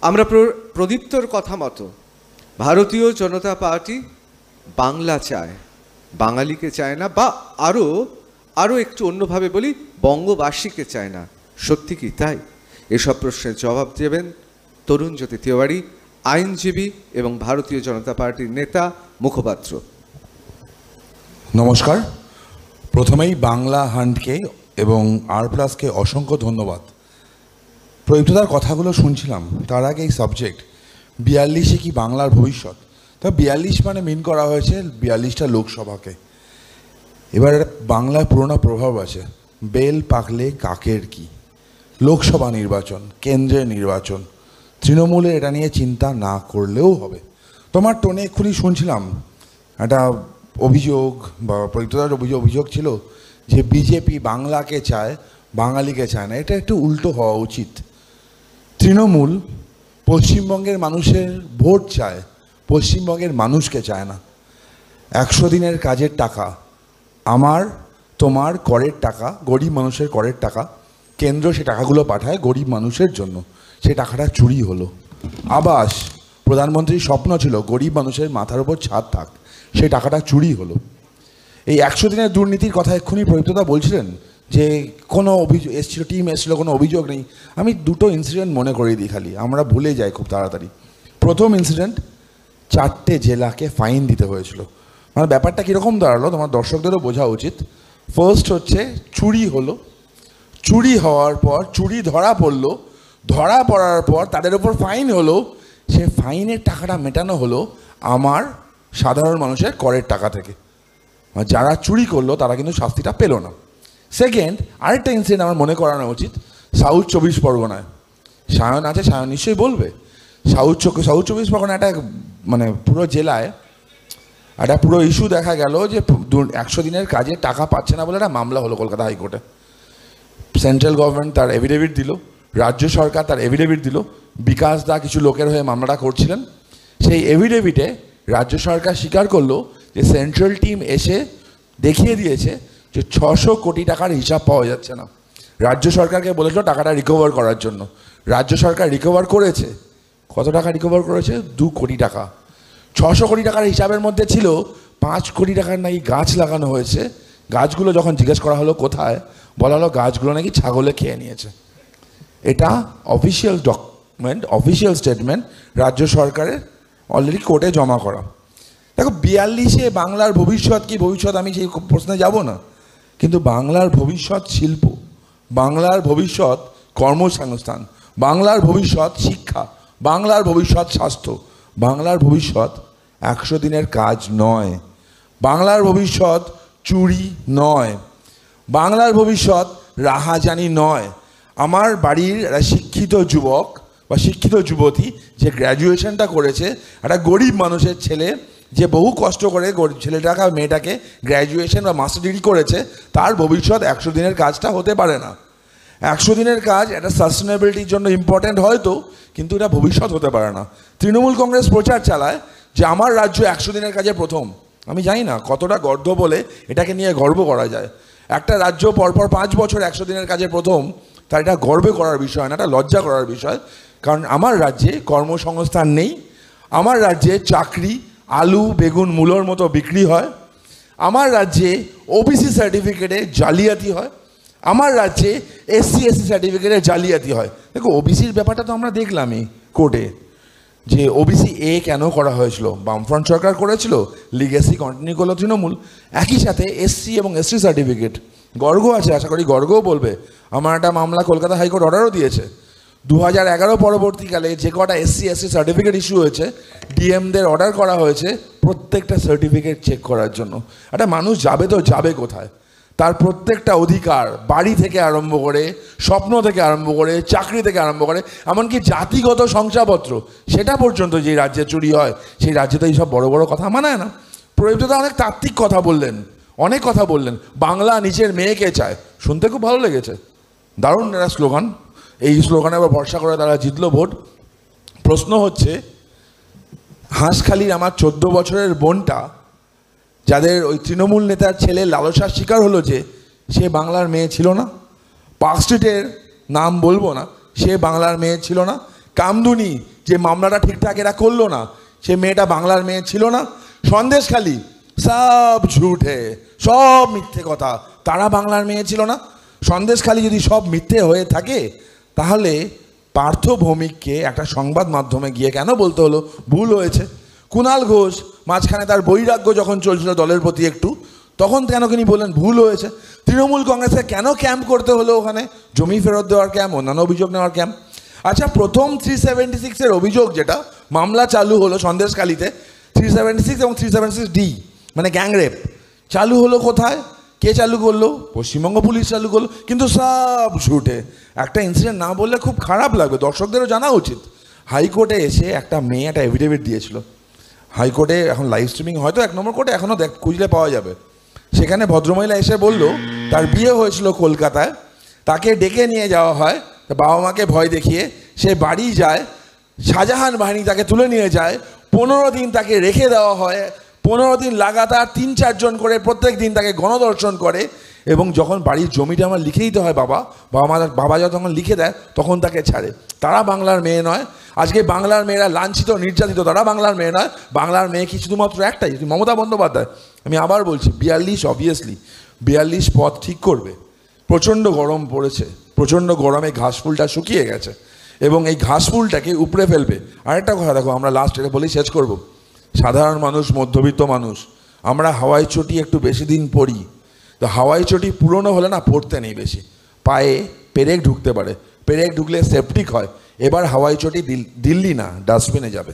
আমরা প্রদীপ্তর কথা মতো ভারতীয় জনতা পার্টি বাংলা চায়, বাঙালিকে চায় না, বা আরও একটু অন্যভাবে বলি, বঙ্গবাসীকে চায় না। সত্যি কি তাই? এসব প্রশ্নের জবাব দেবেন তরুণজ্যোতি তিওয়ারি, আইনজীবী এবং ভারতীয় জনতা পার্টির নেতা, মুখপাত্র। নমস্কার। প্রথমেই বাংলা হান্টকে এবং R+কে অসংখ্য ধন্যবাদ। প্রদীপ্তদার কথাগুলো শুনছিলাম, তার আগে এই সাবজেক্ট 42-এ কি বাংলার ভবিষ্যৎ। তো 42 মানে মিন করা হয়েছে 42টা লোকসভাকে। এবার বাংলায় পুরোনো প্রভাব আছে, বেল পাকলে কাকের কি। লোকসভা নির্বাচন, কেন্দ্রের নির্বাচন, তৃণমূলের এটা নিয়ে চিন্তা না করলেও হবে। তোমার টোনে এক্ষুনি শুনছিলাম একটা অভিযোগ বা প্রদীপ্তদার অভিযোগ ছিল যে বিজেপি বাংলাকে চায়, বাঙালিকে চায় না। এটা একটু উল্টো হওয়া উচিত। তৃণমূল পশ্চিমবঙ্গের মানুষের ভোট চায়, পশ্চিমবঙ্গের মানুষকে চায় না। 100 দিনের কাজের টাকা, আমার তোমার করের টাকা, গরিব মানুষের করের টাকা, কেন্দ্র সে টাকাগুলো পাঠায় গরিব মানুষের জন্য। সে টাকাটা চুরি হলো। আবাস, প্রধানমন্ত্রীর স্বপ্ন ছিল গরিব মানুষের মাথার উপর ছাদ থাক, সেই টাকাটা চুরি হলো। এই 100 দিনের দুর্নীতির কথা এক্ষুনি প্রদীপ্তদা বলছিলেন যে কোনো অভিযোগ এসেছিলো, টিম এসেছিলো, কোনো অভিযোগ নেই। আমি দুটো ইনসিডেন্ট মনে করিয়ে দিই, খালি আমরা ভুলে যাই খুব তাড়াতাড়ি। প্রথম ইনসিডেন্ট, 4টে জেলাকে ফাইন দিতে হয়েছিল। মানে ব্যাপারটা কীরকম দাঁড়ালো তোমার দর্শকদেরও বোঝা উচিত। ফার্স্ট হচ্ছে চুরি হলো, চুরি হওয়ার পর চুরি ধরা পড়লো, ধরা পড়ার পর তাদের ওপর ফাইন হলো। সে ফাইনের টাকাটা মেটানো হলো আমার সাধারণ মানুষের করের টাকা থেকে। যারা চুরি করলো তারা কিন্তু শাস্তিটা পেল না। সেকেন্ড, আরেকটা ইনসিডেন্ট আমার মনে করানো উচিত। সাউথ 24 পরগনায় সায়ন আছে, সায়ন নিশ্চয়ই বলবে। সাউথ 24 পরগনা একটা মানে পুরো জেলায় একটা পুরো ইস্যু দেখা গেল যে 100 দিনের কাজে টাকা পাচ্ছে না বলে একটা মামলা হলো কলকাতা হাইকোর্টে। সেন্ট্রাল গভর্নমেন্ট তার এফিডেভিট দিল, রাজ্য সরকার তার এফিডেভিট দিল, বিকাশ দা কিছু লোকের হয়ে মামলাটা করছিলেন। সেই এফিডেভিটে রাজ্য সরকার স্বীকার করলো যে সেন্ট্রাল টিম এসে দেখিয়ে দিয়েছে যে 600 কোটি টাকার হিসাব পাওয়া যাচ্ছে না। রাজ্য সরকারকে বলেছিল টাকাটা রিকভার করার জন্য। রাজ্য সরকার রিকভার করেছে। কত টাকা রিকভার করেছে? 2 কোটি টাকা। 600 কোটি টাকার হিসাবের মধ্যে ছিল 5 কোটি টাকার নাকি গাছ লাগানো হয়েছে। গাছগুলো যখন জিজ্ঞেস করা হলো কোথায়, বলা হলো গাছগুলো নাকি ছাগলে খেয়ে নিয়েছে। এটা অফিসিয়াল ডকুমেন্ট, অফিসিয়াল স্টেটমেন্ট, রাজ্য সরকারের অলরেডি কোর্টে জমা করা। দেখো 42-এ বাংলার ভবিষ্যৎ কি ভবিষ্যৎ, আমি সেই প্রশ্নে যাব না। কিন্তু বাংলার ভবিষ্যৎ শিল্প, বাংলার ভবিষ্যৎ কর্মসংস্থান, বাংলার ভবিষ্যৎ শিক্ষা, বাংলার ভবিষ্যৎ স্বাস্থ্য, বাংলার ভবিষ্যৎ 100 দিনের কাজ নয়, বাংলার ভবিষ্যৎ চুরি নয়, বাংলার ভবিষ্যৎ রাহাজানি নয়। আমার বাড়ির একটা শিক্ষিত যুবক বা শিক্ষিত যুবতী যে গ্র্যাজুয়েশনটা করেছে, একটা গরিব মানুষের ছেলে যে বহু কষ্ট করে ছেলেটাকে মেয়েটাকে গ্র্যাজুয়েশন বা মাস্টার ডিগ্রি করেছে, তার ভবিষ্যৎ 100 দিনের কাজটা হতে পারে না। 100 দিনের কাজ এটা সাস্টেনেবিলিটির জন্য ইম্পর্ট্যান্ট হয়তো, কিন্তু এটা ভবিষ্যৎ হতে পারে না। তৃণমূল কংগ্রেস প্রচার চালায় যে আমার রাজ্য 100 দিনের কাজে প্রথম। আমি জানি না কতটা গর্ব বলে এটাকে নিয়ে গর্ব করা যায়। একটা রাজ্য পরপর 5 বছর 100 দিনের কাজে প্রথম, তার এটা গর্বে করার বিষয় না, এটা লজ্জা করার বিষয়। কারণ আমার রাজ্যে কর্মসংস্থান নেই, আমার রাজ্যে চাকরি আলু বেগুন মূলোর মতো বিক্রি হয়, আমার রাজ্যে ওবিসি সার্টিফিকেটে জালিয়াতি হয়, আমার রাজ্যে SC/SC সার্টিফিকেটে জালিয়াতি হয়। দেখো ওবিসির ব্যাপারটা তো আমরা দেখলামই কোর্টে, যে ওবিসি কেন করা হয়েছিল, বামফ্রন্ট সরকার করেছিল, লিগেসি কন্টিনিউ করলো তৃণমূল। একই সাথে SC এবং ST সার্টিফিকেট, গর্গ আছে, আশা করি গর্গও বলবে। আমার একটা মামলা কলকাতা হাইকোর্ট অর্ডারও দিয়েছে। 2011 পরবর্তীকালে যে কটা SC/SC সার্টিফিকেট ইস্যু হয়েছে, ডিএমদের অর্ডার করা হয়েছে প্রত্যেকটা সার্টিফিকেট চেক করার জন্য। একটা মানুষ যাবে তো যাবে কোথায়? তার প্রত্যেকটা অধিকার, বাড়ি থেকে আরম্ভ করে, স্বপ্ন থেকে আরম্ভ করে, চাকরি থেকে আরম্ভ করে, এমনকি জাতিগত শংসাপত্র, সেটা পর্যন্ত যে রাজ্যে চুরি হয়, সেই রাজ্যে তো এইসব বড় বড় কথা মানায় না। প্রদীপ্তদা অনেক তাত্ত্বিক কথা বললেন, অনেক কথা বললেন। বাংলা নিজের মেয়েকে চায়, শুনতে খুব ভালো লেগেছে, দারুণ একটা স্লোগান। এই স্লোগানে আবার ভরসা করে তারা জিতলো ভোট। প্রশ্ন হচ্ছে, হাঁসখালির আমার 14 বছরের বোনটা, যাদের ওই তৃণমূল নেতার ছেলে লালসার শিকার হলো, যে সে বাংলার মেয়ে ছিল না। পার্ক স্ট্রিটের নাম বলবো না, সে বাংলার মেয়ে ছিল না, কামদুনি যে মামলাটা ঠিকঠাক এরা করলো না, সে মেয়েটা বাংলার মেয়ে ছিল না। সন্দেশখালী সব ঝুঠে, সব মিথ্যে কথা, তারা বাংলার মেয়ে ছিল না। সন্দেশখালী যদি সব মিথ্যে হয়ে থাকে, তাহলে পার্থ ভৌমিককে একটা সংবাদ মাধ্যমে গিয়ে কেন বলতে হলো ভুল হয়েছে? কুণাল ঘোষ মাঝখানে তার বৈরাগ্য যখন চলছিল দলের প্রতি একটু, তখন কেন তিনি বললেন ভুল হয়েছে? তৃণমূল কংগ্রেসে কেন ক্যাম্প করতে হলো ওখানে? জমি ফেরত দেওয়ার ক্যাম্প, অন্যান্য অভিযোগ নেওয়ার ক্যাম্প। আচ্ছা, প্রথম 376-এর অভিযোগ যেটা মামলা চালু হলো সন্দেশখালীতে, 376 এবং 376D মানে গ্যাংরেপ চালু হলো কোথায়? কে চালু করলো? পশ্চিমবঙ্গ পুলিশ চালু করলো, কিন্তু সব ঝুটে। একটা ইনসিডেন্ট না বললে খুব খারাপ লাগবে, দর্শকদেরও জানা উচিত। হাইকোর্টে এসে একটা মেয়ে একটা এফিডেভিট দিয়েছিল। হাইকোর্টে এখন লাইভ স্ট্রিমিং হয়তো 1 নম্বর কোর্টে এখনও খুঁজলে পাওয়া যাবে। সেখানে ভদ্রমহিলা এসে বলল তার বিয়ে হয়েছিল কলকাতায়, তাকে ডেকে নিয়ে যাওয়া হয়, বাবা মাকে ভয় দেখিয়ে সে বাড়ি যায়, শাহজাহান বাহিনী তাকে তুলে নিয়ে যায়, 15 দিন তাকে রেখে দেওয়া হয়, 15 দিন লাগাতার 3-4 জন করে প্রত্যেক দিন তাকে গণদর্শন করে, এবং যখন বাড়ির জমিটা আমার লিখে দিতে হয় বাবা যখন লিখে দেয় তখন তাকে ছাড়ে। তারা বাংলার মেয়ে নয়। আজকে বাংলার মেয়েরা লাঞ্ছিত নির্যাতিত, তারা বাংলার মেয়ে নয়। বাংলার মেয়ে কি শুধুমাত্র একটাই, মমতা বন্দ্যোপাধ্যায়। আমি আবার বলছি 42 পদ ঠিক করবে। প্রচণ্ড গরম পড়েছে, প্রচণ্ড গরমে ঘাসফুলটা শুকিয়ে গেছে এবং এই ঘাসফুলটাকে উপড়ে ফেলবে। আরেকটা কথা দেখো, আমরা লাস্ট এটা বলেই শেষ করব। সাধারণ মানুষ, মধ্যবিত্ত মানুষ, আমরা হাওয়াই চটি একটু বেশি দিন পরি, তো হাওয়াই চটি পুরনো হলে না পরতে নেই বেশি, পায়ে পেরেক ঢুকতে পারে, পেরেক ঢুকলে সেপটিক হয়। এবার হাওয়াই চটি দিল্লি না, ডাস্টবিনে যাবে।